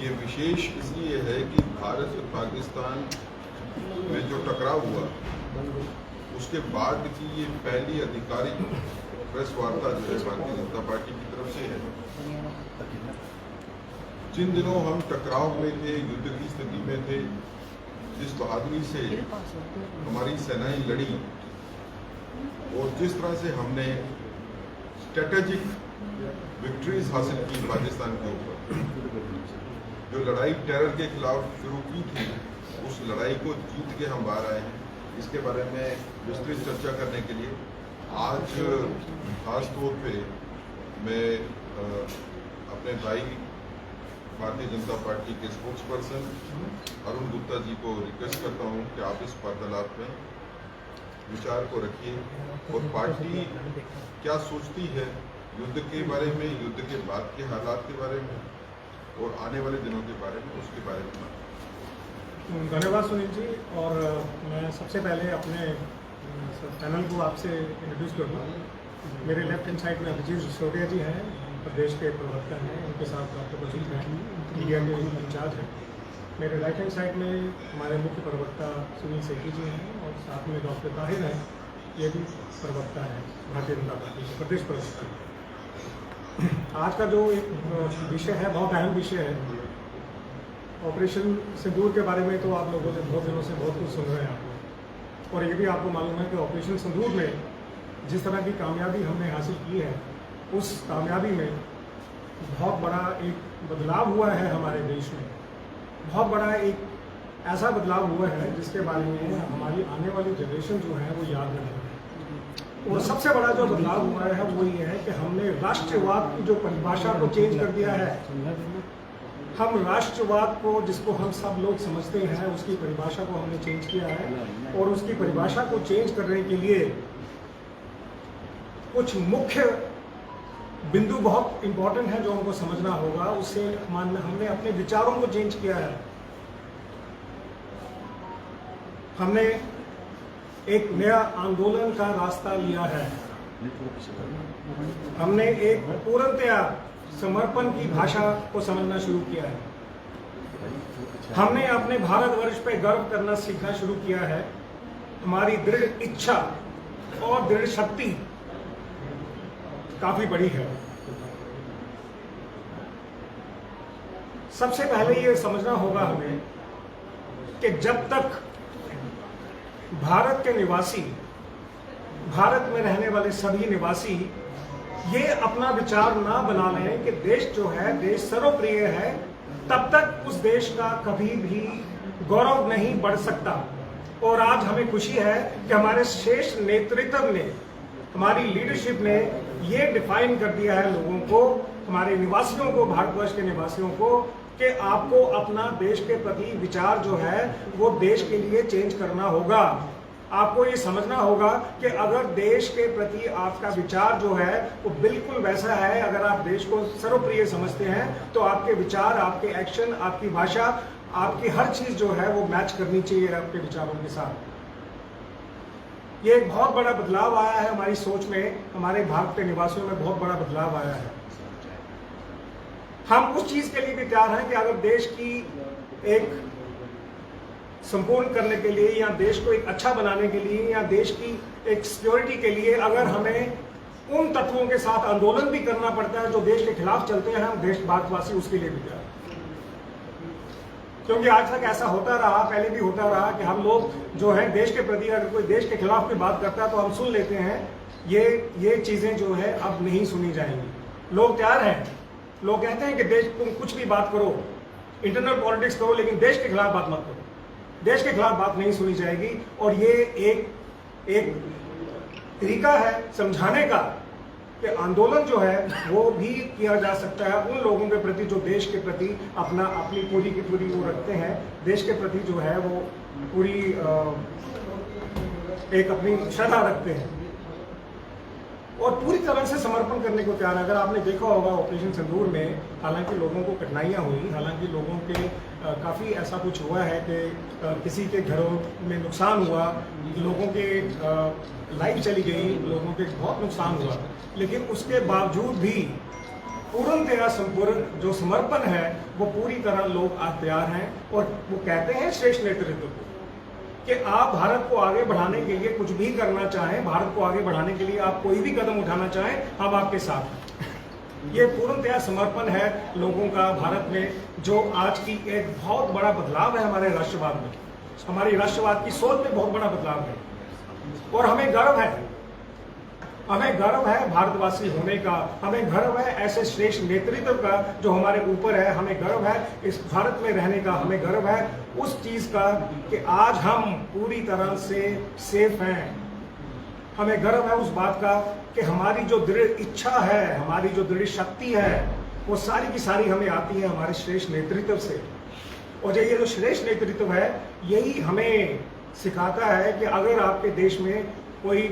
ये विशेष इसलिए है कि भारत और पाकिस्तान में जो टकराव हुआ उसके बाद की ये पहली आधिकारिक प्रेस वार्ता जो है भारतीय जनता पार्टी की तरफ से है। जिन दिनों हम टकराव में थे, युद्ध की स्थिति में थे, जिस बहादुरी से हमारी सेनाएं लड़ी और जिस तरह से हमने स्ट्रेटेजिक विक्ट्रीज हासिल की पाकिस्तान के ऊपर, जो लड़ाई टेरर के खिलाफ शुरू की थी, उस लड़ाई को जीत के हम बाहर आए हैं। इसके बारे में विस्तृत चर्चा करने के लिए आज खास तौर पे मैं अपने भाई भारतीय जनता पार्टी के स्पोक्स पर्सन अरुण गुप्ता जी को रिक्वेस्ट करता हूं कि आप इस वार्तालाप में विचार को रखिए और पार्टी क्या सोचती है युद्ध के बारे में, युद्ध के बाद के हालात के बारे में और आने वाले दिनों के बारे में, उसके बारे में। धन्यवाद सुनील जी। और मैं सबसे पहले अपने पैनल को आपसे इंट्रोड्यूस करूँगा। मेरे लेफ्ट हैंड साइड में अभिजीत सिसोदिया जी हैं, प्रदेश के प्रवक्ता हैं, उनके साथ डॉक्टर बशीर हैं, मीडिया के इंचार्ज हैं। मेरे राइट हैंड साइड में हमारे मुख्य प्रवक्ता सुनील सेठी जी हैं और साथ में डॉक्टर ताहिर हैं, ये भी प्रवक्ता हैं भारतीय जनता पार्टी के प्रदेश प्रवक्ता। आज का जो एक विषय है, बहुत अहम विषय है। ऑपरेशन सिंदूर के बारे में तो आप लोगों ने बहुत दिनों से बहुत कुछ सुन रहे हैं आप लोग, और ये भी आपको मालूम है कि ऑपरेशन सिंदूर में जिस तरह की कामयाबी हमने हासिल की है, उस कामयाबी में बहुत बड़ा एक बदलाव हुआ है हमारे देश में। बहुत बड़ा एक ऐसा बदलाव हुआ है जिसके बारे में हमारी आने वाली जनरेशन जो है वो याद रखेगी। और सबसे बड़ा जो बदलाव हुआ है वो ये है कि हमने राष्ट्रवाद की जो परिभाषा को चेंज कर दिया है। हम राष्ट्रवाद को, जिसको हम सब लोग समझते हैं, उसकी परिभाषा को हमने चेंज किया है। और उसकी परिभाषा को चेंज करने के लिए कुछ मुख्य बिंदु बहुत इंपॉर्टेंट है जो हमको समझना होगा। उससे हमने अपने विचारों को चेंज किया है। हमने एक नया आंदोलन का रास्ता लिया है। हमने एक पूर्णतया समर्पण की भाषा को समझना शुरू किया है। हमने अपने भारतवर्ष पे गर्व करना सीखना शुरू किया है। हमारी दृढ़ इच्छा और दृढ़ शक्ति काफी बड़ी है। सबसे पहले ये समझना होगा हमें कि जब तक भारत के निवासी, भारत में रहने वाले सभी निवासी ये अपना विचार ना बना लें कि देश जो है, देश सर्वप्रिय है, तब तक उस देश का कभी भी गौरव नहीं बढ़ सकता। और आज हमें खुशी है कि हमारे श्रेष्ठ नेतृत्व ने, हमारी लीडरशिप ने ये डिफाइन कर दिया है लोगों को, हमारे निवासियों को, भारतवर्ष के निवासियों को, कि आपको अपना देश के प्रति विचार जो है वो देश के लिए चेंज करना होगा। आपको ये समझना होगा कि अगर देश के प्रति आपका विचार जो है वो बिल्कुल वैसा है, अगर आप देश को सर्वप्रिय समझते हैं, तो आपके विचार, आपके एक्शन, आपकी भाषा, आपकी हर चीज जो है वो मैच करनी चाहिए आपके विचारों के साथ। ये एक बहुत बड़ा बदलाव आया है हमारी सोच में, हमारे भारत के निवासियों में बहुत बड़ा बदलाव आया है। हम उस चीज के लिए भी तैयार हैं कि अगर देश की एक संपूर्ण करने के लिए, या देश को एक अच्छा बनाने के लिए, या देश की एक सिक्योरिटी के लिए अगर हमें उन तत्वों के साथ आंदोलन भी करना पड़ता है जो देश के खिलाफ चलते हैं, हम देश भारतवासी उसके लिए भी तैयार हैं। क्योंकि आज तक ऐसा होता रहा, पहले भी होता रहा कि हम लोग जो है देश के प्रति, अगर कोई देश के खिलाफ कोई बात करता है तो हम सुन लेते हैं। ये चीजें जो है अब नहीं सुनी जाएंगी। लोग तैयार हैं, लोग कहते हैं कि देश, तुम कुछ भी बात करो, इंटरनल पॉलिटिक्स करो, लेकिन देश के खिलाफ बात मत करो। देश के खिलाफ बात नहीं सुनी जाएगी। और ये एक तरीका है समझाने का कि आंदोलन जो है वो भी किया जा सकता है उन लोगों के प्रति जो देश के प्रति अपनी पूरी की पूरी वो रखते हैं, देश के प्रति जो है वो पूरी एक अपनी श्रद्धा रखते हैं और पूरी तरह से समर्पण करने को तैयार है। अगर आपने देखा होगा ऑपरेशन सिंदूर में, हालांकि लोगों को कठिनाइयाँ हुई, हालांकि लोगों के काफ़ी ऐसा कुछ हुआ है कि किसी के घरों में नुकसान हुआ, लोगों के लाइफ चली गई, लोगों के बहुत नुकसान हुआ, लेकिन उसके बावजूद भी पूर्णतया संपूर्ण जो समर्पण है वो पूरी तरह लोग आज तैयार हैं। और वो कहते हैं श्रेष्ठ नेतृत्व को कि आप भारत को आगे बढ़ाने के लिए कुछ भी करना चाहें, भारत को आगे बढ़ाने के लिए आप कोई भी कदम उठाना चाहें, हम आपके साथ हैं। ये पूर्णतया समर्पण है लोगों का भारत में, जो आज की एक बहुत बड़ा बदलाव है हमारे राष्ट्रवाद में, हमारी राष्ट्रवाद की सोच में बहुत बड़ा बदलाव है। और हमें गर्व है भारतवासी होने का, हमें गर्व है ऐसे श्रेष्ठ नेतृत्व का जो हमारे ऊपर है, हमें गर्व है इस भारत में रहने का, हमें गर्व है उस चीज का कि आज हम पूरी तरह से सेफ हैं। हमें गर्व है उस बात का कि हमारी जो दृढ़ इच्छा है, हमारी जो दृढ़ शक्ति है, वो सारी की सारी हमें आती है हमारे श्रेष्ठ नेतृत्व से। और ये जो श्रेष्ठ नेतृत्व है यही हमें सिखाता है कि अगर आपके देश में कोई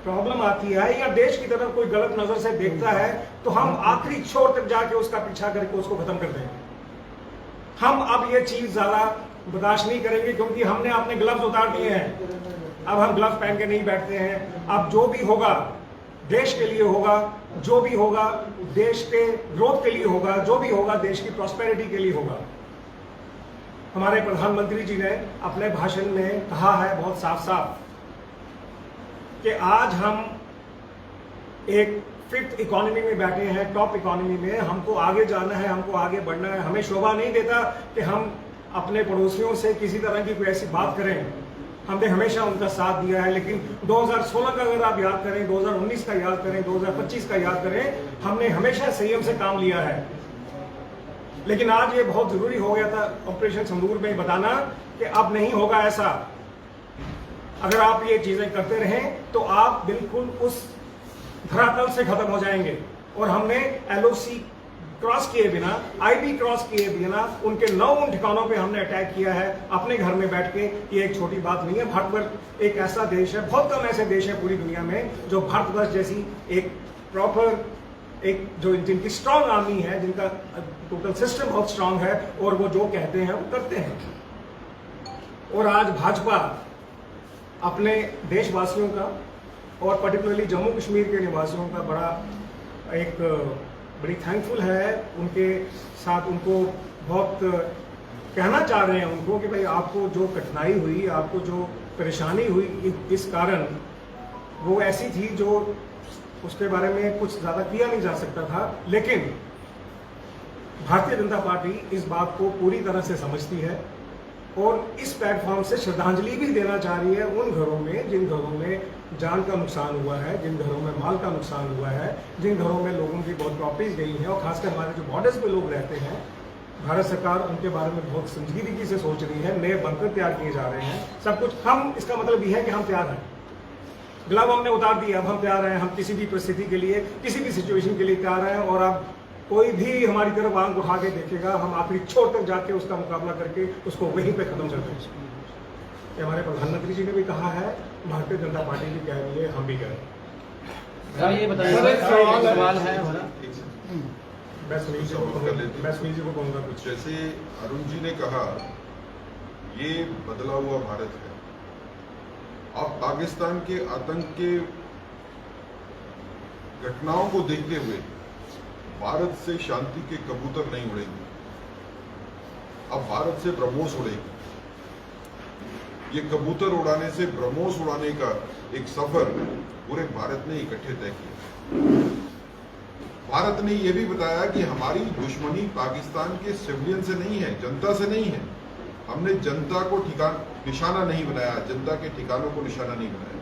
प्रॉब्लम आती है या देश की तरफ कोई गलत नजर से देखता है तो हम आखिरी छोर तक जाके उसका पीछा करके उसको खत्म कर देंगे। हम अब ये चीज ज्यादा बर्दाश्त नहीं करेंगे क्योंकि हमने अपने ग्लव्स उतार दिए हैं। अब हम ग्लव्स पहन के नहीं बैठते हैं। अब जो भी होगा देश के लिए होगा, जो भी होगा देश के ग्रोथ के लिए होगा, जो भी होगा देश की प्रॉस्पेरिटी के लिए होगा। हमारे प्रधानमंत्री जी ने अपने भाषण में कहा है बहुत साफ साफ कि आज हम एक फिफ्थ इकोनॉमी में बैठे हैं, टॉप इकोनॉमी में। हमको आगे जाना है, हमको आगे बढ़ना है। हमें शोभा नहीं देता कि हम अपने पड़ोसियों से किसी तरह की कोई ऐसी बात करें। हमने हमेशा उनका साथ दिया है, लेकिन 2016 का अगर आप याद करें, 2019 का याद करें, 2025 का याद करें, हमने हमेशा संयम से काम लिया है। लेकिन आज ये बहुत जरूरी हो गया था ऑपरेशन सिंदूर में बताना कि अब नहीं होगा ऐसा। अगर आप ये चीजें करते रहें तो आप बिल्कुल उस धरातल से खत्म हो जाएंगे। और हमने LOC क्रॉस किए बिना, IB क्रॉस किए बिना उनके 9 ठिकानों पे हमने अटैक किया है अपने घर में बैठ के। ये एक छोटी बात नहीं है। भारतवर्ष एक ऐसा देश है, बहुत कम ऐसे देश है पूरी दुनिया में जो भारतवर्ष जैसी एक प्रॉपर एक जो जिनकी स्ट्रांग आर्मी है, जिनका टोटल सिस्टम बहुत स्ट्रांग है और वो जो कहते हैं वो करते हैं। और आज भाजपा अपने देशवासियों का और पर्टिकुलरली जम्मू कश्मीर के निवासियों का बड़ी थैंकफुल है। उनके साथ उनको बहुत कहना चाह रहे हैं उनको कि भाई आपको जो कठिनाई हुई, आपको जो परेशानी हुई इस कारण, वो ऐसी थी जो उसके बारे में कुछ ज्यादा किया नहीं जा सकता था। लेकिन भारतीय जनता पार्टी इस बात को पूरी तरह से समझती है और इस प्लेटफॉर्म से श्रद्धांजलि भी देना चाह रही है उन घरों में जिन घरों में जान का नुकसान हुआ है, जिन घरों में माल का नुकसान हुआ है, जिन घरों में लोगों की बहुत प्रॉपर्टीज गई हैं। और खासकर हमारे जो बॉर्डर्स पे लोग रहते हैं, भारत सरकार उनके बारे में बहुत संजीदगी से सोच रही है। नए बंकर तैयार किए जा रहे हैं, सब कुछ। हम इसका मतलब यह है कि हम तैयार हैं। ग्लव हमने उतार दिया, अब हम तैयार हैं। हम किसी भी परिस्थिति के लिए, किसी भी सिचुएशन के लिए तैयार हैं। और अब कोई भी हमारी तरफ आंख उठा के देखेगा, हम आखिरी छोर तक जाके उसका मुकाबला करके उसको वहीं पे खत्म कर देंगे। ये हमारे प्रधानमंत्री जी ने भी कहा है, भारतीय जनता पार्टी भी कह रही है, हम भी कह रहे हैं। ये बताइए, सवाल है हमारा। मैं सुनील जी को कहूँगा कुछ। जैसे अरुण जी ने कहा, ये बदला हुआ भारत है। अब पाकिस्तान के आतंक के घटनाओं को देखते हुए भारत से शांति के कबूतर नहीं उड़ेंगे। अब भारत से ब्रह्मोस उड़ेगी। ये कबूतर उड़ाने से ब्रह्मोस उड़ाने का एक सफर पूरे भारत ने इकट्ठे तय किया। भारत ने यह भी बताया कि हमारी दुश्मनी पाकिस्तान के सिविलियन से नहीं है, जनता से नहीं है। हमने जनता को निशाना नहीं बनाया, जनता के ठिकानों को निशाना नहीं बनाया।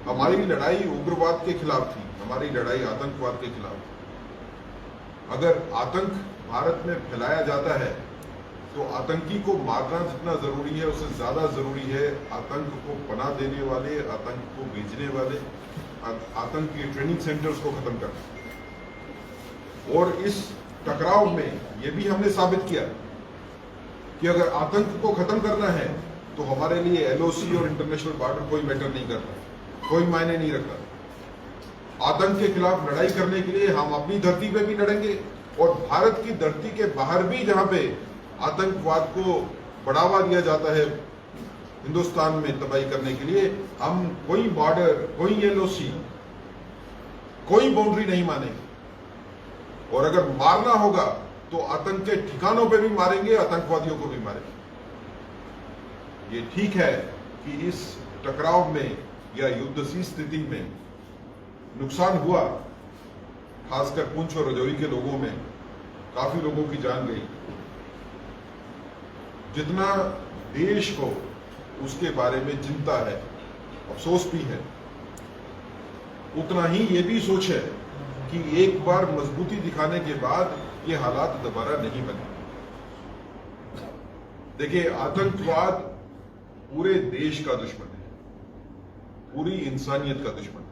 हमारी लड़ाई उग्रवाद के खिलाफ थी, हमारी लड़ाई आतंकवाद के खिलाफ थी। अगर आतंक भारत में फैलाया जाता है तो आतंकी को मारना जितना जरूरी है उससे ज्यादा जरूरी है आतंक को पनाह देने वाले, आतंक को भेजने वाले, आतंक के ट्रेनिंग सेंटर्स को खत्म करना। और इस टकराव में यह भी हमने साबित किया कि अगर आतंक को खत्म करना है तो हमारे लिए LOC और इंटरनेशनल बॉर्डर कोई मैटर नहीं करता, कोई मायने नहीं रखता। आतंक के खिलाफ लड़ाई करने के लिए हम अपनी धरती पे भी लड़ेंगे और भारत की धरती के बाहर भी जहां पे आतंकवाद को बढ़ावा दिया जाता है हिंदुस्तान में तबाही करने के लिए, हम कोई बॉर्डर, कोई LOC, कोई बाउंड्री नहीं मानेंगे। और अगर मारना होगा तो आतंक के ठिकानों पे भी मारेंगे, आतंकवादियों को भी मारेंगे। ये ठीक है कि इस टकराव में या युद्ध सी स्थिति में नुकसान हुआ, खासकर पुंछ और रजौरी के लोगों में काफी लोगों की जान गई। जितना देश को उसके बारे में चिंता है, अफसोस भी है, उतना ही ये भी सोच है कि एक बार मजबूती दिखाने के बाद ये हालात दोबारा नहीं बने। देखिए, आतंकवाद पूरे देश का दुश्मन है, पूरी इंसानियत का दुश्मन है।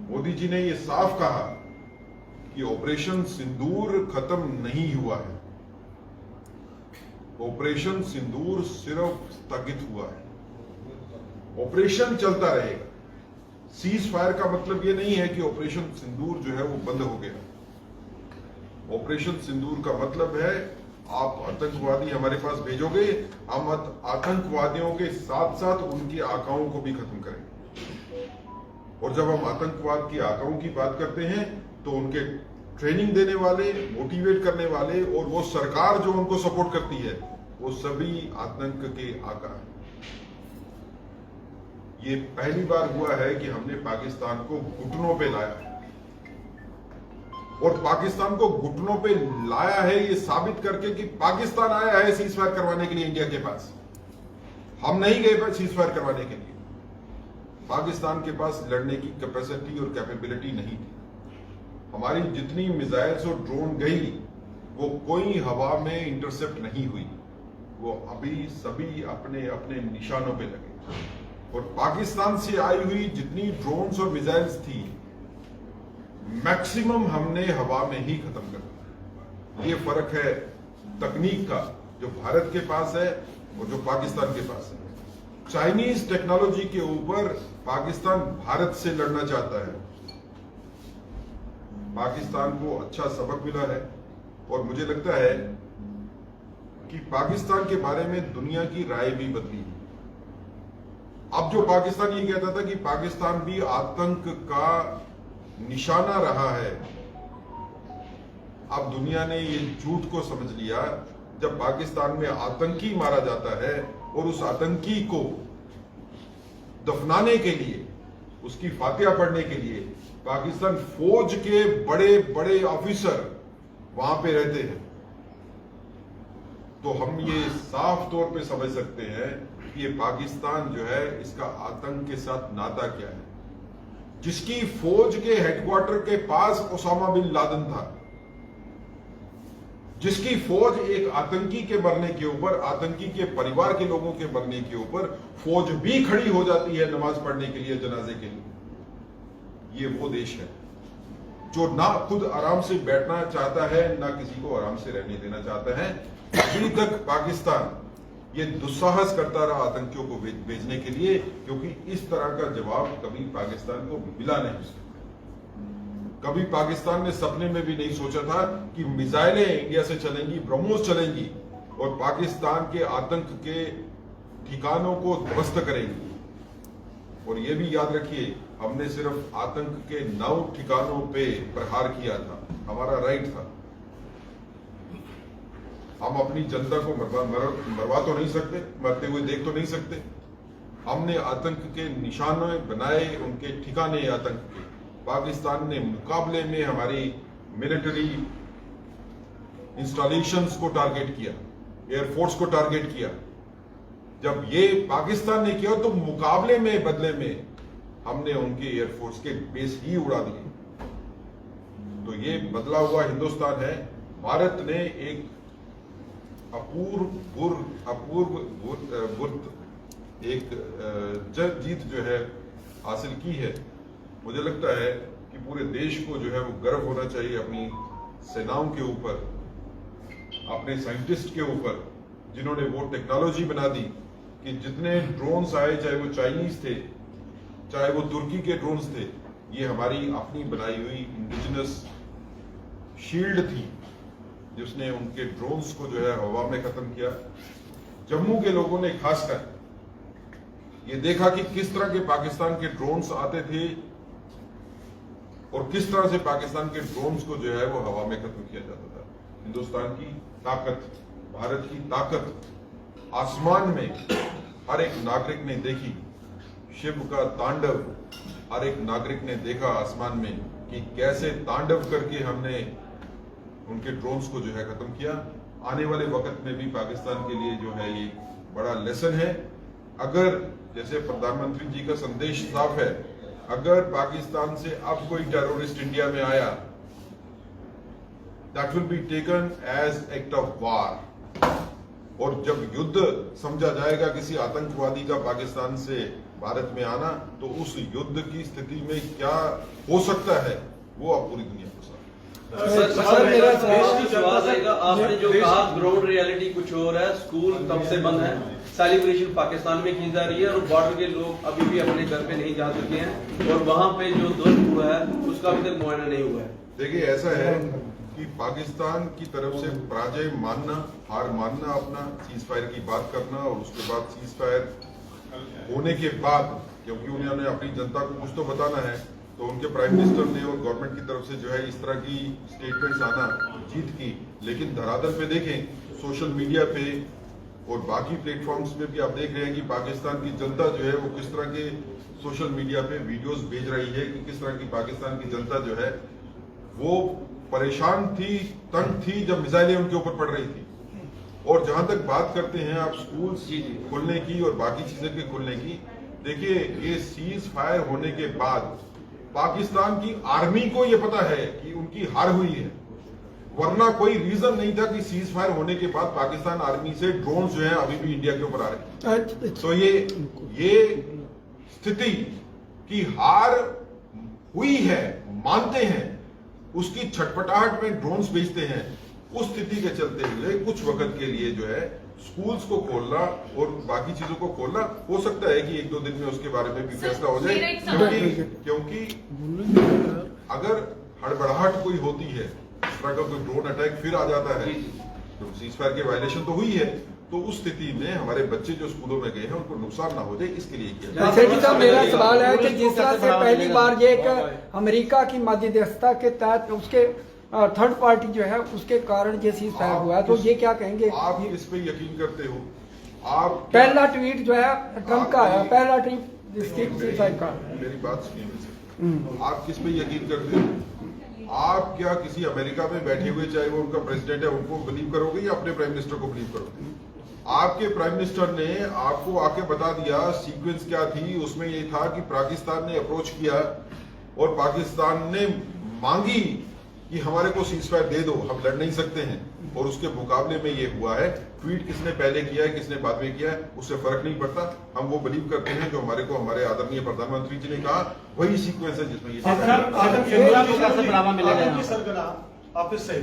मोदी जी ने ये साफ कहा कि ऑपरेशन सिंदूर खत्म नहीं हुआ है, ऑपरेशन सिंदूर सिर्फ स्थगित हुआ है। ऑपरेशन चलता रहेगा। सीज फायर का मतलब ये नहीं है कि ऑपरेशन सिंदूर जो है वो बंद हो गया। ऑपरेशन सिंदूर का मतलब है आप आतंकवादी हमारे पास भेजोगे, हम आतंकवादियों के साथ साथ उनकी आकाओं को भी खत्म करेंगे। और जब हम आतंकवाद की आकाओं की बात करते हैं तो उनके ट्रेनिंग देने वाले, मोटिवेट करने वाले और वो सरकार जो उनको सपोर्ट करती है, वो सभी आतंक के आका हैं। ये पहली बार हुआ है कि हमने पाकिस्तान को घुटनों पे लाया है, और पाकिस्तान को घुटनों पे लाया है ये साबित करके कि पाकिस्तान आया है सीज फायर करवाने के लिए इंडिया के पास। हम नहीं गए सीज फायर करवाने के लिए। पाकिस्तान के पास लड़ने की कैपेसिटी और कैपेबिलिटी नहीं थी। हमारी जितनी मिसाइल्स और ड्रोन गई वो कोई हवा में इंटरसेप्ट नहीं हुई, वो अभी सभी अपने अपने निशानों पे लगे। और पाकिस्तान से आई हुई जितनी ड्रोन्स और मिसाइल्स थी, मैक्सिमम हमने हवा में ही खत्म कर दिया। ये फर्क है तकनीक का, जो भारत के पास है और जो पाकिस्तान के पास है। चाइनीज टेक्नोलॉजी के ऊपर पाकिस्तान भारत से लड़ना चाहता है। पाकिस्तान को अच्छा सबक मिला है, और मुझे लगता है कि पाकिस्तान के बारे में दुनिया की राय भी बदली। अब जो पाकिस्तान ये कहता था कि पाकिस्तान भी आतंक का निशाना रहा है, अब दुनिया ने ये झूठ को समझ लिया। जब पाकिस्तान में आतंकी मारा जाता है और उस आतंकी को दफनाने के लिए, उसकी फातिहा पढ़ने के लिए पाकिस्तान फौज के बड़े बड़े ऑफिसर वहां पे रहते हैं, तो हम ये साफ तौर पे समझ सकते हैं कि ये पाकिस्तान जो है इसका आतंक के साथ नाता क्या है। जिसकी फौज के हेडक्वार्टर के पास ओसामा बिन लादेन था, जिसकी फौज एक आतंकी के मरने के ऊपर, आतंकी के परिवार के लोगों के मरने के ऊपर फौज भी खड़ी हो जाती है नमाज पढ़ने के लिए, जनाजे के लिए। ये वो देश है जो ना खुद आराम से बैठना चाहता है, ना किसी को आराम से रहने देना चाहता है। अभी तक पाकिस्तान ये दुस्साहस करता रहा आतंकियों को भेजने के लिए, क्योंकि इस तरह का जवाब कभी पाकिस्तान को मिला नहीं। कभी पाकिस्तान ने सपने में भी नहीं सोचा था कि मिसाइलें इंडिया से चलेंगी, ब्रह्मोस चलेंगी और पाकिस्तान के आतंक के ठिकानों को ध्वस्त करेंगी। और ये भी याद रखिए, हमने सिर्फ आतंक के 9 ठिकानों पे प्रहार किया था, हमारा राइट था। हम अपनी जनता को मरवा तो नहीं सकते, मरते हुए देख तो नहीं सकते। हमने आतंक के निशाने बनाए, उनके ठिकाने आतंक के। पाकिस्तान ने मुकाबले में हमारी मिलिट्री इंस्टॉलेशंस को टारगेट किया, एयरफोर्स को टारगेट किया। जब ये पाकिस्तान ने किया तो मुकाबले में, बदले में हमने उनके एयरफोर्स के बेस ही उड़ा दिए। तो ये बदला हुआ हिंदुस्तान है। भारत ने एक जीत जो है हासिल की है। मुझे लगता है कि पूरे देश को जो है वो गर्व होना चाहिए अपनी सेनाओं के ऊपर, अपने साइंटिस्ट के ऊपर, जिन्होंने वो टेक्नोलॉजी बना दी कि जितने ड्रोन्स आए, चाहे वो चाइनीज थे, चाहे वो तुर्की के ड्रोन्स थे, ये हमारी अपनी बनाई हुई इंडिजिनस शील्ड थी जिसने उनके ड्रोन्स को जो है हवा में खत्म किया। जम्मू के लोगों ने खासकर ये देखा कि किस तरह के पाकिस्तान के ड्रोन्स आते थे और किस तरह से पाकिस्तान के ड्रोन्स को जो है वो हवा में खत्म किया जाता था। हिंदुस्तान की ताकत, भारत की ताकत आसमान में हर एक नागरिक ने देखी। शिव का तांडव हर एक नागरिक ने देखा आसमान में कि कैसे तांडव करके हमने उनके ड्रोन्स को जो है खत्म किया। आने वाले वक्त में भी पाकिस्तान के लिए जो है ये बड़ा लेसन है। अगर जैसे प्रधानमंत्री जी का संदेश साफ है, अगर पाकिस्तान से अब कोई टेररिस्ट इंडिया में आया, that will be taken as act of war. और जब युद्ध समझा जाएगा किसी आतंकवादी का पाकिस्तान से भारत में आना, तो उस युद्ध की स्थिति में क्या हो सकता है वो अब पूरी दुनिया को सर मेरा सवाल रहेगा, आपने जो कहा ग्राउंड रियलिटी कुछ और है, स्कूल तब से बंद है, सेलिब्रेशन पाकिस्तान में की जा रही है और बॉर्डर के लोग अभी भी अपने घर पे नहीं जा सके हैं और वहां पे जो ध्वस्त हुआ है उसका अभी तक मुआयना नहीं हुआ है। देखिए, ऐसा है कि पाकिस्तान की तरफ से पराजय मानना, हार मानना, अपना सीज फायर की बात करना और उसके बाद सीज फायर होने के बाद, क्योंकि उन्होंने अपनी जनता को कुछ तो बताना है, तो उनके प्राइम मिनिस्टर ने और गवर्नमेंट की तरफ से जो है इस तरह की स्टेटमेंट्स आना जीत की। लेकिन धरातल पे देखें, सोशल मीडिया पे और बाकी प्लेटफॉर्म्स पे भी आप देख रहे हैं कि पाकिस्तान की जनता जो है वो किस तरह के सोशल मीडिया पे वीडियोस भेज रही है कि किस तरह की पाकिस्तान की जनता जो है वो परेशान थी, तंग थी जब मिसाइलें उनके ऊपर पड़ रही थी। और जहां तक बात करते हैं आप स्कूल खुलने की और बाकी चीजें के खुलने की, देखिए ये सीज फायर होने के बाद पाकिस्तान की आर्मी को ये पता है कि उनकी हार हुई है, वरना कोई रीजन नहीं था कि सीज फायर होने के बाद पाकिस्तान आर्मी से ड्रोन जो है अभी भी इंडिया के ऊपर आ रहे हैं। तो ये स्थिति की हार हुई है, मानते हैं, उसकी छटपटाहट में ड्रोन्स भेजते हैं। उस स्थिति के चलते हुए कुछ वक्त के लिए जो है स्कूल्स को खोलना और बाकी चीजों को खोलना, हो सकता है कि 1-2 दिन में उसके बारे में भी फैसला हो जाए, क्योंकि अगर हड़बड़ाहट कोई होती है, इस तरह का कोई ड्रोन अटैक फिर आ जाता है, तो सीज फायर की वायलेशन तो हुई है, तो उस स्थिति में हमारे बच्चे जो स्कूलों में गए हैं उनको नुकसान ना हो जाए, इसके लिए किया जाए। मेरा सवाल है कि जिस तरह से पहली बार ये एक अमेरिका की मध्यस्थता के तहत उसके थर्ड पार्टी जो है उसके कारण ये सीज फायर हुआ है, तो ये क्या कहेंगे? आप इस पे यकीन करते हो? आप पहला ट्वीट जो है ट्रम्प का है, पहला ट्वीट सीज फायर का। मेरी बात सुनिए, आप किस पे यकीन करते हो? आप क्या किसी अमेरिका में बैठे हुए, चाहे वो उनका प्रेसिडेंट है, उनको बिलीव करोगे या अपने प्राइम मिनिस्टर को बिलीव करोगे? आपके प्राइम मिनिस्टर ने आपको आके बता दिया सीक्वेंस क्या थी। उसमें ये था कि पाकिस्तान ने अप्रोच किया और पाकिस्तान ने मांगी कि हमारे को सीज फायर दे दो, हम लड़ नहीं सकते हैं, और उसके मुकाबले में ये हुआ है। ट्वीट किसने पहले किया है, किसने बाद में किया है, उससे फर्क नहीं पड़ता। हम वो बिलीव करते हैं जो हमारे को हमारे आदरणीय प्रधानमंत्री जी ने कहा, वही सीक्वेंस है जिसमें ये ऑफिस से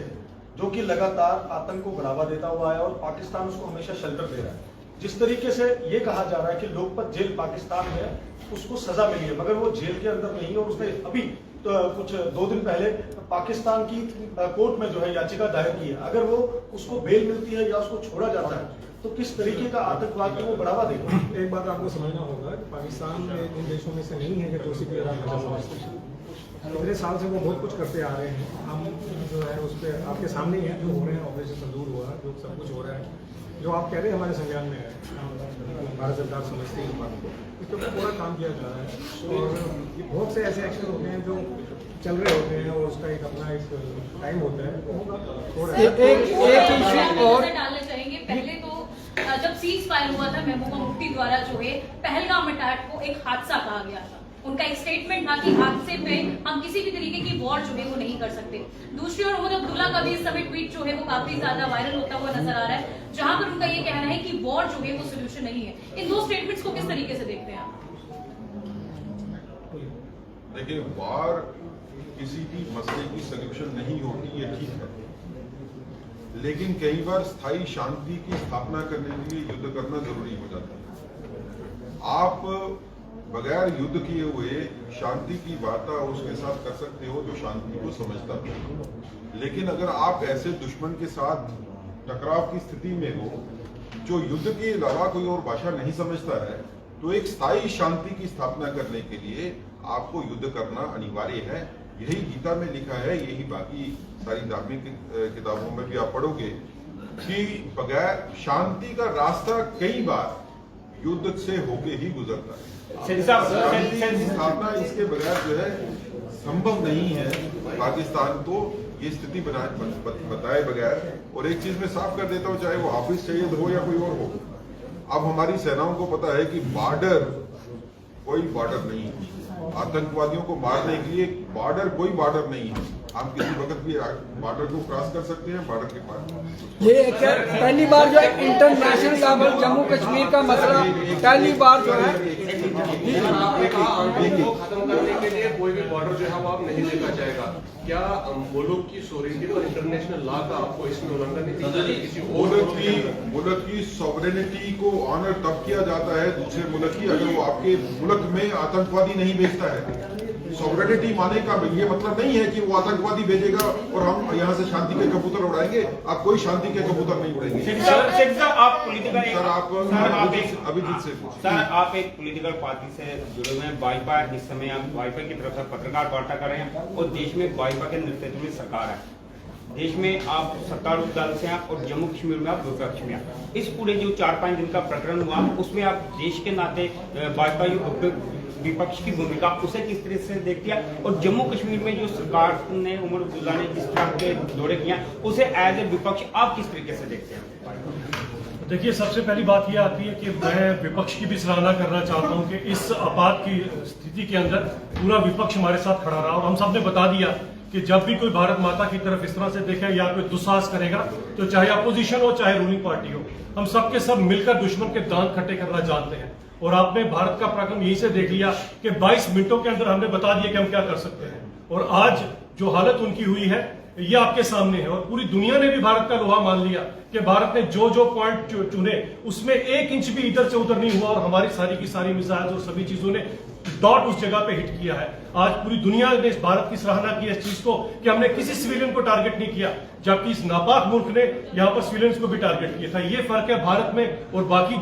जो कि लगातार आतंक को बढ़ावा देता हुआ है और पाकिस्तान उसको हमेशा शेल्टर दे रहा है। जिस तरीके से ये कहा जा रहा है कि लोकपत जेल पाकिस्तान में उसको सजा मिली है, मगर वो जेल के अंदर नहीं है, और उसने अभी तो कुछ 2 दिन पहले पाकिस्तान की कोर्ट में जो है याचिका दायर की है। अगर वो उसको बेल मिलती है या उसको छोड़ा जाता है तो किस तरीके का आतंकवाद को वो बढ़ावा देगा? एक बात आपको समझना होगा कि पाकिस्तान इन देशों में से नहीं है कि दोषी को समझते हैं। इतने साल से वो बहुत कुछ करते आ रहे हैं। हम जो है उस पर आपके सामने ही है जो हो रहे हैं, ऑपरेशन संदूर हुआ, जो सब कुछ हो रहा है, जो आप कह रहे हैं हमारे संज्ञान में है, भारत सरकार समझती है इस बात को, इस पर पूरा काम किया जा रहा है। और बहुत से ऐसे एक्शन होते हैं जो चल रहे होते हैं और उसका एक अपना एक टाइम होता है। एक और डालना चाहेंगे, पहले तो जब सीज फायर हुआ था महबूबा मुफ्ती द्वारा जो है पहलगाम अटैक को एक हादसा कहा गया था। उनका एक स्टेटमेंट था कि हादसे पे हम किसी भी तरीके की वॉर जो है वो नहीं कर सकते। दूसरी ओर मोहम्मद अब्दुल्ला का भी इस समय ट्वीट जो है वो काफी ज्यादा वायरल होता हुआ नजर आ रहा है, जहां पर उनका ये कहना है कि वॉर जो है वो सोल्यूशन नहीं है। इन 2 स्टेटमेंट्स को किस तरीके से देखते हैं आप? देखिए, वॉर किसी भी मसले की सोल्यूशन नहीं होती, ये ठीक है, लेकिन कई बार स्थायी शांति की स्थापना करने के लिए युद्ध करना जरूरी हो जाता है। आप बगैर युद्ध किए हुए शांति की वार्ता उसके साथ कर सकते हो जो शांति को समझता हो, लेकिन अगर आप ऐसे दुश्मन के साथ टकराव की स्थिति में हो जो युद्ध के अलावा कोई और भाषा नहीं समझता है, तो एक स्थायी शांति की स्थापना करने के लिए आपको युद्ध करना अनिवार्य है। यही गीता में लिखा है, यही बाकी सारी धार्मिक किताबों में भी आप पढ़ोगे कि बगैर शांति का रास्ता कई बार युद्ध से होके ही गुजरता है। शांति की स्थापना इसके बगैर जो है संभव नहीं है। पाकिस्तान को ये स्थिति बताए बगैर, और एक चीज मैं साफ कर देता हूँ, चाहे वो हाफिज सईद हो या कोई और हो, अब हमारी सेनाओं को पता है कि बॉर्डर कोई बॉर्डर नहीं है। आतंकवादियों को मारने के लिए बॉर्डर कोई बॉर्डर नहीं है। हम किसी वक्त भी बॉर्डर को क्रॉस कर सकते हैं, बॉर्डर के पार। ये पहली बार जो है इंटरनेशनल लेवल जम्मू कश्मीर का मसला पहली बार जो है खत्म करने के लिए कोई भी बॉर्डर जो है वो आप नहीं देखा जाएगा। क्या मुल्क की सोवरेनिटी और इंटरनेशनल लॉ का आपको इसमें उल्लंघन नहीं? किसी मुल्क की सॉवरेनिटी को ऑनर तब किया जाता है दूसरे मुल्क की, अगर वो आपके मुल्क में आतंकवादी नहीं भेजता है। सॉवरेनिटी माने का ये मतलब नहीं है कि वो आतंकवादी भेजेगा और हम यहाँ से शांति के कबूतर उड़ाएंगे। आप कोई शांति के कबूतर नहीं उड़ाएंगे। आप पोलिटिकल अभिजीत से सर, आप एक पॉलिटिकल पार्टी से जुड़े हुए हैं। भाजपा इस समय आप भाजपा की तरफ से पत्रकार वार्ता कर रहे हैं और देश में भाजपा के नेतृत्व में सरकार है। देश में आप सत्तारूढ़ दल से हैं और जम्मू कश्मीर में आप विपक्ष में हैं। इस पूरे जो 4-5 दिन का प्रकरण हुआ उसमें आप देश के नाते भाजपा विपक्ष की भूमिका उसे किस तरह से देखती है, और जम्मू कश्मीर में जो सरकार ने उमर अब्दुल्ला ने जिस तरह के दौरे किया उसे एज ए विपक्ष आप किस तरीके से देखते हैं? देखिए, सबसे पहली बात यह आती है कि मैं विपक्ष की भी सराहना करना चाहता हूं कि इस आपात की स्थिति के अंदर पूरा विपक्ष हमारे साथ खड़ा रहा और हम सब ने बता दिया कि जब भी कोई भारत माता की तरफ इस तरह से देखे या कोई दुस्साहस करेगा तो चाहे अपोजिशन हो चाहे रूलिंग पार्टी हो, हम सब के सब मिलकर दुश्मन के दांत खट्टे करना जानते हैं। और आपने भारत का पराक्रम यहीं से देख लिया कि 22 मिनटों के अंदर हमने बता दिया कि हम क्या कर सकते हैं, और आज जो हालत उनकी हुई है ये आपके सामने है। और पूरी दुनिया ने भी भारत का लोहा मान लिया कि भारत ने जो जो पॉइंट चुने उसमें 1 इंच भी इधर से उधर नहीं हुआ और हमारी सारी की सारी मिसाइल और सभी चीजों ने डॉट उस जगह पे हिट किया है। आज पूरी दुनिया ने इस भारत की सराहना की इस चीज को कि हमने किसी सिविलियन को टारगेट नहीं किया, जबकि इस नापाक मुल्क ने यहाँ पर सिविलियंस को भी टारगेट किया था। ये फर्क है भारत में और बाकी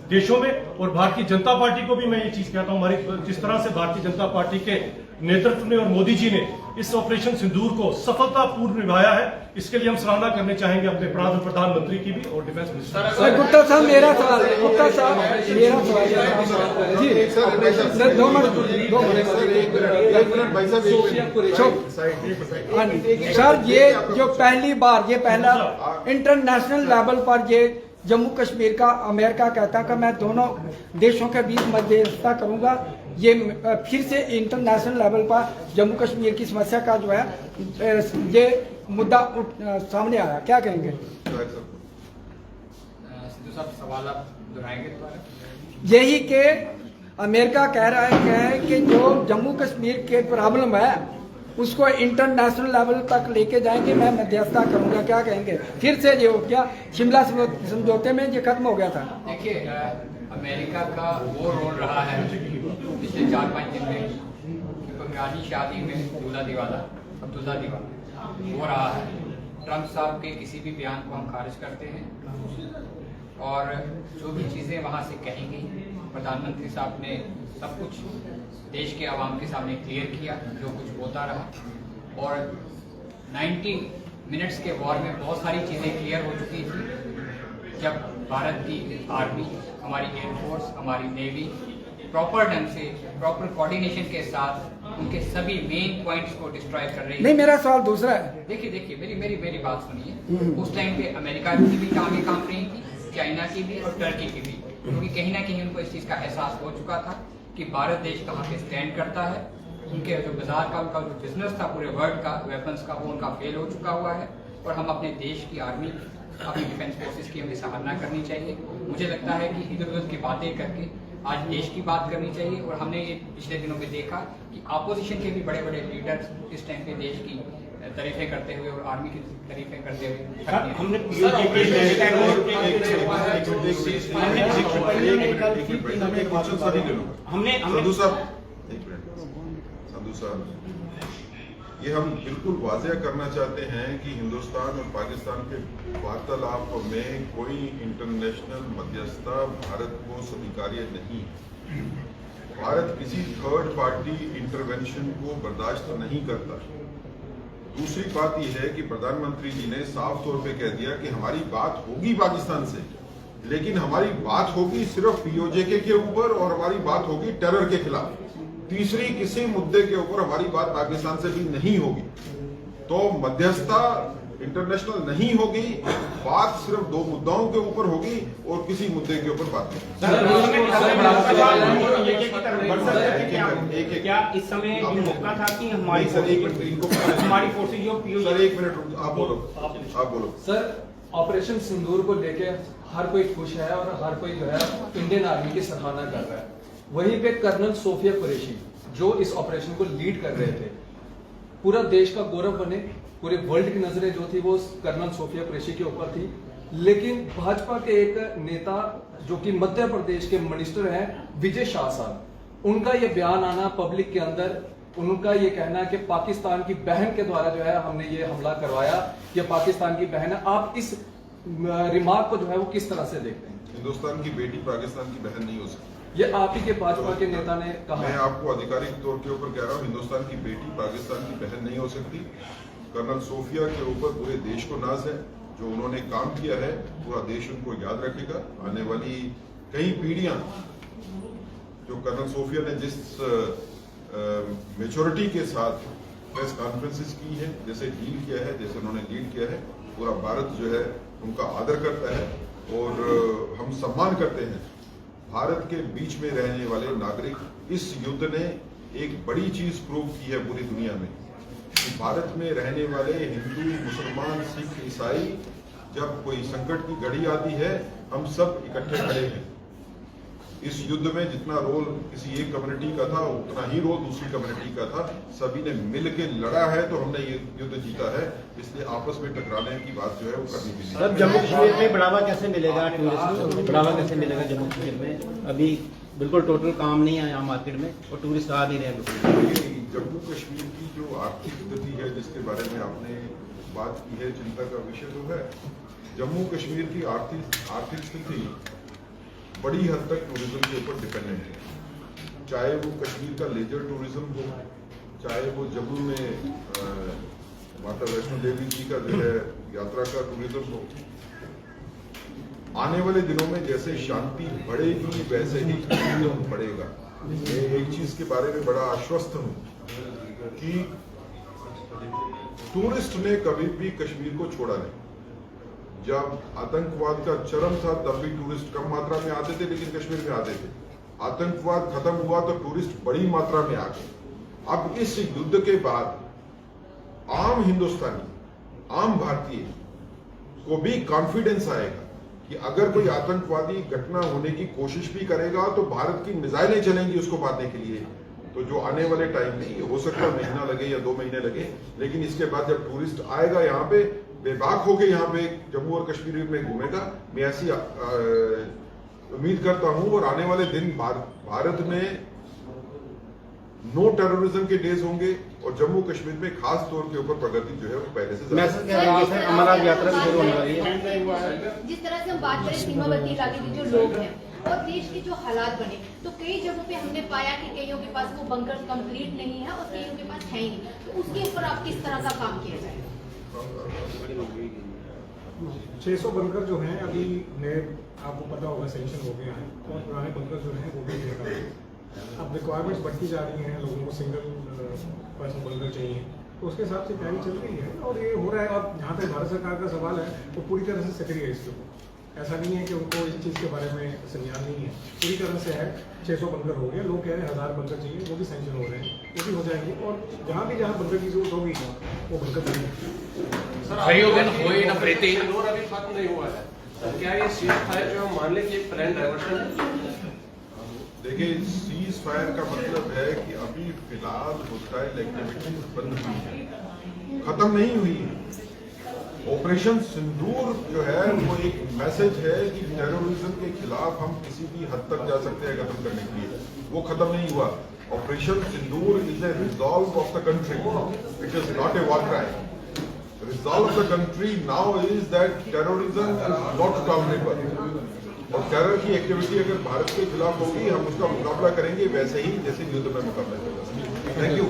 देशों में। और भारतीय जनता पार्टी को भी मैं ये चीज कहता हूँ, हमारी जिस तरह से भारतीय जनता पार्टी के नेतृत्व में और मोदी जी ने इस ऑपरेशन सिंदूर को सफलतापूर्व निभाया है, इसके लिए हम सराहना करने चाहेंगे अपने प्रधानमंत्री की भी और डिफेंस मिनिस्टर। गुप्ता साहब मेरा सवाल है, गुप्ता साहब मेरा सवाल जी सर, 2 मिनट सर, ये जो पहली बार ये पहला इंटरनेशनल लेवल पर ये जम्मू कश्मीर का अमेरिका कहता है कि मैं दोनों देशों के बीच मध्यस्थता करूंगा, ये फिर से इंटरनेशनल लेवल पर जम्मू कश्मीर की समस्या का जो है ये मुद्दा सामने आया, क्या कहेंगे? सवाल आप दोहराएंगे? यही कि अमेरिका कह रहा है कि जो जम्मू कश्मीर के प्रॉब्लम है उसको इंटरनेशनल लेवल तक लेके जाएंगे, मैं मध्यस्थता करूंगा, क्या कहेंगे? फिर से ये हो गया, शिमला समझौते में ये खत्म हो गया था। देखिए, अमेरिका का वो रोल रहा है पिछले 4-5 दिन में कि बंगाली शादी में अब्दुल्ला दीवाना हो रहा है। ट्रंप साहब के किसी भी बयान को हम खारिज करते हैं और जो भी चीज़ें वहाँ से कही गई, प्रधानमंत्री साहब ने सब कुछ देश के आवाम के सामने क्लियर किया, जो कुछ होता रहा। और 90 मिनट्स के वॉर में बहुत सारी चीज़ें क्लियर हो चुकी थी, जब भारत की आर्मी, हमारी एयरफोर्स, हमारी नेवी प्रॉपर ढंग से, प्रॉपर कोऑर्डिनेशन के साथ उनके सभी मेन पॉइंट्स को डिस्ट्रॉय कर रही है। नहीं, मेरा सवाल दूसरा है। देखिए मेरी बात सुनिए। उस टाइम पे अमेरिका की भी टांगें कांप रही थी, चाइना की भी और टर्की की भी, क्योंकि कहीं ना कहीं उनको इस चीज़ का एहसास हो चुका था कि भारत देश कहाँ पे स्टैंड करता है। उनके जो बाजार का उनका जो बिजनेस था पूरे वर्ल्ड का वेपन्स का, वो उनका फेल हो चुका हुआ है। और हम अपने देश की आर्मी, अपनी डिफेंस फोर्सेस की हमें सराहना करनी चाहिए। मुझे लगता है कि इधर उधर की बातें करके आज देश की बात करनी चाहिए। और हमने ये पिछले दिनों में देखा कि अपोजिशन के भी बड़े बड़े लीडर्स इस टाइम पे देश की तारीफें करते हुए और आर्मी की तारीफें करते हुए हमने संधू साहब, ये हम बिल्कुल वाज़ेह करना चाहते हैं कि हिंदुस्तान और पाकिस्तान के वार्तालाप में कोई इंटरनेशनल मध्यस्थता भारत को स्वीकार्य नहीं। भारत किसी थर्ड पार्टी इंटरवेंशन को बर्दाश्त नहीं करता। दूसरी बात यह है कि प्रधानमंत्री जी ने साफ तौर पे कह दिया कि हमारी बात होगी पाकिस्तान से, लेकिन हमारी बात होगी सिर्फ पीओजे के ऊपर और हमारी बात होगी टेरर के खिलाफ। तीसरी किसी मुद्दे के ऊपर हमारी बात पाकिस्तान से भी नहीं होगी। तो मध्यस्थता इंटरनेशनल नहीं होगी, बात सिर्फ 2 मुद्दाओं के ऊपर होगी और किसी मुद्दे के ऊपर बात नहीं। क्या इस समय ये मौका था कि हमारी फोर्सेज जो सर 1 मिनट आप बोलो सर, ऑपरेशन सिंदूर को लेके हर कोई खुश है और हर कोई जो है इंडियन आर्मी की सराहना कर रहा है। वहीं पे कर्नल सोफिया कुरैशी जो इस ऑपरेशन को लीड कर रहे थे, पूरा देश का गौरव बने, पूरे वर्ल्ड की नजरें जो थी वो कर्नल सोफिया कुरैशी के ऊपर थी। लेकिन भाजपा के एक नेता जो कि मध्य प्रदेश के मिनिस्टर हैं विजय शाह साहब, उनका ये बयान आना पब्लिक के अंदर, उनका ये कहना कि पाकिस्तान की बहन के द्वारा जो है हमने ये हमला करवाया, ये पाकिस्तान की बहन है। आप इस रिमार्क को जो है वो किस तरह से देखते हैं? हिंदुस्तान की बेटी पाकिस्तान की बहन नहीं हो सकती। ये आप ही के भाजपा के नेता ने कहा। मैं आपको आधिकारिक तौर के ऊपर कह रहा हूँ, हिंदुस्तान की बेटी पाकिस्तान की बहन नहीं हो सकती। कर्नल सोफिया के ऊपर पूरे देश को नाज है, जो उन्होंने काम किया है पूरा देश उनको याद रखेगा। आने वाली कई पीढ़ियां जो कर्नल सोफिया ने जिस मेच्योरिटी के साथ प्रेस कॉन्फ्रेंसेस की है, जैसे डील किया है, जैसे उन्होंने लीड किया है, पूरा भारत जो है उनका आदर करता है और हम सम्मान करते हैं। भारत के बीच में रहने वाले नागरिक, इस युद्ध ने एक बड़ी चीज प्रूव की है पूरी दुनिया में कि भारत में रहने वाले हिंदू, मुसलमान, सिख, ईसाई, जब कोई संकट की घड़ी आती है हम सब इकट्ठे खड़े हैं। इस युद्ध में जितना रोल किसी एक कम्युनिटी का था उतना ही रोल दूसरी कम्युनिटी का था। सभी ने मिल के लड़ा है तो हमने ये युद्ध जीता है। इसलिए आपस में टकराने की बात जो है वो करनी भी नहीं। सर, जम्मू कश्मीर में बढ़ावा कैसे मिलेगा? टूरिस्ट को बढ़ावा कैसे मिलेगा जम्मू कश्मीर में? अभी बिल्कुल टोटल काम नहीं है यहाँ मार्केट में और टूरिस्ट आ नहीं रहे। जम्मू कश्मीर की जो आर्थिक स्थिति है जिसके बारे में आपने बात की है, चिंता का विषय जो है, जम्मू कश्मीर की आर्थिक स्थिति बड़ी हद तक टूरिज्म के ऊपर डिपेंडेंट है। चाहे वो कश्मीर का लेजर टूरिज्म हो, चाहे वो जम्मू में माता वैष्णो देवी जी का जो है यात्रा का टूरिज्म हो। आने वाले दिनों में जैसे शांति बढ़ेगी वैसे ही टूरिज्म बढ़ेगा। मैं एक चीज के बारे में बड़ा आश्वस्त हूं कि टूरिस्ट ने कभी भी कश्मीर को छोड़ा नहीं। जब आतंकवाद का चरम था तब भी टूरिस्ट कम मात्रा में आते थे, लेकिन कश्मीर में आते थे। आतंकवाद खत्म हुआ तो टूरिस्ट बड़ी मात्रा में आ गए। अब इस युद्ध के बाद आम हिंदुस्तानी, आम भारतीय को भी कॉन्फिडेंस आएगा कि अगर कोई आतंकवादी घटना होने की कोशिश भी करेगा तो भारत की मिसाइलें चलेंगी उसको मारने के लिए। तो जो आने वाले टाइम में हो सकता है महीना लगे या 2 महीने लगे, लेकिन इसके बाद जब टूरिस्ट आएगा यहाँ पे बेबाक होके यहाँ पे जम्मू और कश्मीर में घूमेगा। मैं ऐसी उम्मीद करता हूँ और आने वाले दिन भारत में नो टेररिज्म के डेज होंगे और जम्मू कश्मीर में खास तौर के ऊपर प्रगति जो है वो पहले से मैसेज क्या है? अमरनाथ यात्रा भी शुरू होने वाली है। जिस तरह से हम बात करें सीमावर्ती इलाके के जो लोग हैं और देश के जो हालात बने, तो कई जगहों पे हमने पाया कि कईयों के पास वो बंकर कंप्लीट नहीं है और कईयों के पास है ही नहीं। तो उसके ऊपर आप किस तरह का काम किया जाएगा? 600 बंकर जो हैं अभी नए, आपको पता होगा, सैंक्शन हो गया है और पुराने बंकर जो हैं वो भी लगा है। अब रिक्वायरमेंट्स बढ़ती जा रही हैं, लोगों को सिंगल पर्सन बंकर चाहिए, तो उसके हिसाब से तैयारी चल रही है और ये हो रहा है। अब जहाँ तक भारत सरकार का सवाल है वो पूरी तरह से सक्रिय है इसके ऊपर। ऐसा नहीं है कि उनको इस चीज़ के बारे में संज्ञान नहीं है, पूरी तरह से है। 600 बंकर हो गए, लोग कह रहे हैं 1000 बंकर चाहिए, वो भी सैंक्शन हो रहे हैं, वो भी हो जाएंगे। और जहाँ भी जहाँ बंकर की जरूरत होगी वो बंकर चाहिए। इंदौर अभी खत्म नहीं हुआ है, तो क्या ये सीज फायर जो हम मान लें कि एक प्लान डाइवर्शन है? देखिए, सीज फायर का मतलब है कि अभी फिलहाल होस्टाइल एक्टिविटी बंद हुई है, खत्म नहीं हुई है। ऑपरेशन सिंदूर जो है वो एक मैसेज है कि टेररिज्म के खिलाफ हम किसी भी हद तक जा सकते हैं खत्म करने के लिए, वो खत्म नहीं हुआ। Operation Sindoor is a resolve of the country, it is not a war crime. Resolve of the country now is that terrorism is not tolerable. और टेरर की एक्टिविटी अगर भारत के खिलाफ होगी, हम उसका मुकाबला करेंगे वैसे ही जैसे युद्ध में मुकाबला किया। Thank you.